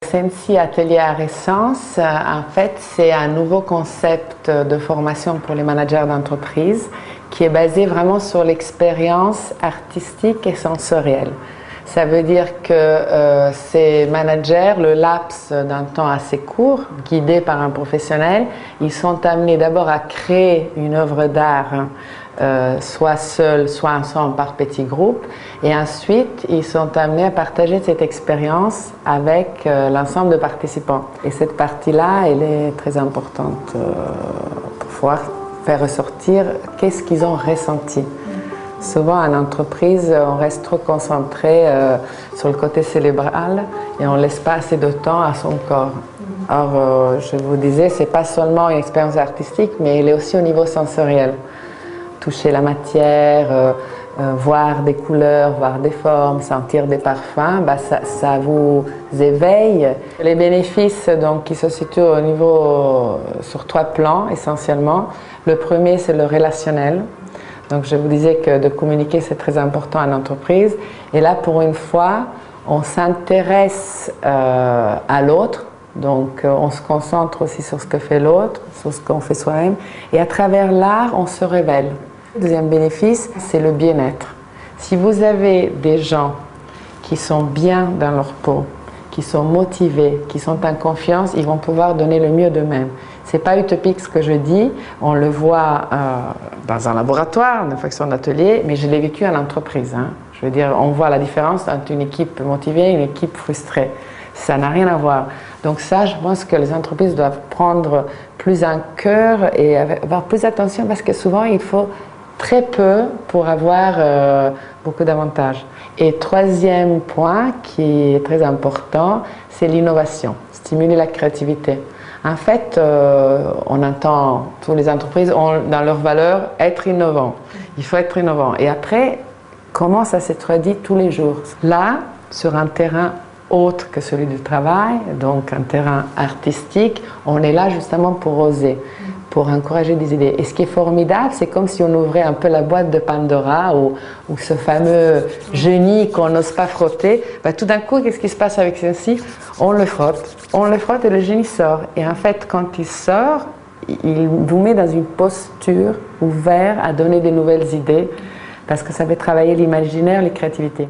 Sensi Atelier Art et Sens, en fait, c'est un nouveau concept de formation pour les managers d'entreprise qui est basé vraiment sur l'expérience artistique et sensorielle. Ça veut dire que ces managers, le laps d'un temps assez court, guidés par un professionnel, ils sont amenés d'abord à créer une œuvre d'art, soit seuls, soit ensemble par petits groupes, et ensuite ils sont amenés à partager cette expérience avec l'ensemble de participants. Et cette partie-là, elle est très importante pour pouvoir faire ressortir qu'est-ce qu'ils ont ressenti. Souvent, en entreprise, on reste trop concentré sur le côté cérébral et on ne laisse pas assez de temps à son corps. Or, je vous disais, ce n'est pas seulement une expérience artistique, mais elle est aussi au niveau sensoriel. Toucher la matière, voir des couleurs, voir des formes, sentir des parfums, ça vous éveille. Les bénéfices donc, qui se situent au niveau, sur 3 plans essentiellement. Le premier, c'est le relationnel. Donc je vous disais que de communiquer c'est très important en entreprise et là pour une fois on s'intéresse à l'autre, donc on se concentre aussi sur ce que fait l'autre, sur ce qu'on fait soi-même et à travers l'art on se révèle. Le deuxième bénéfice c'est le bien-être. Si vous avez des gens qui sont bien dans leur peau, qui sont motivés, qui sont en confiance, ils vont pouvoir donner le mieux d'eux-mêmes. Ce n'est pas utopique ce que je dis, on le voit dans un laboratoire, une fonction d'atelier, mais je l'ai vécu en entreprise. Je veux dire, on voit la différence entre une équipe motivée et une équipe frustrée. Ça n'a rien à voir. Donc ça, je pense que les entreprises doivent prendre plus en cœur et avoir plus attention parce que souvent, il faut très peu pour avoir beaucoup d'avantages. Et troisième point qui est très important, c'est l'innovation, stimuler la créativité. En fait, on entend, toutes les entreprises ont dans leurs valeurs être innovant. Il faut être innovant. Et après, comment ça se traduit tous les jours? Là, sur un terrain autre que celui du travail, donc un terrain artistique, on est là justement pour oser, pour encourager des idées. Et ce qui est formidable, c'est comme si on ouvrait un peu la boîte de Pandora ou ce fameux génie qu'on n'ose pas frotter. Tout d'un coup, qu'est-ce qui se passe avec ceci? On le frotte et le génie sort. Et en fait, quand il sort, il vous met dans une posture ouverte à donner des nouvelles idées parce que ça fait travailler l'imaginaire, les créativités.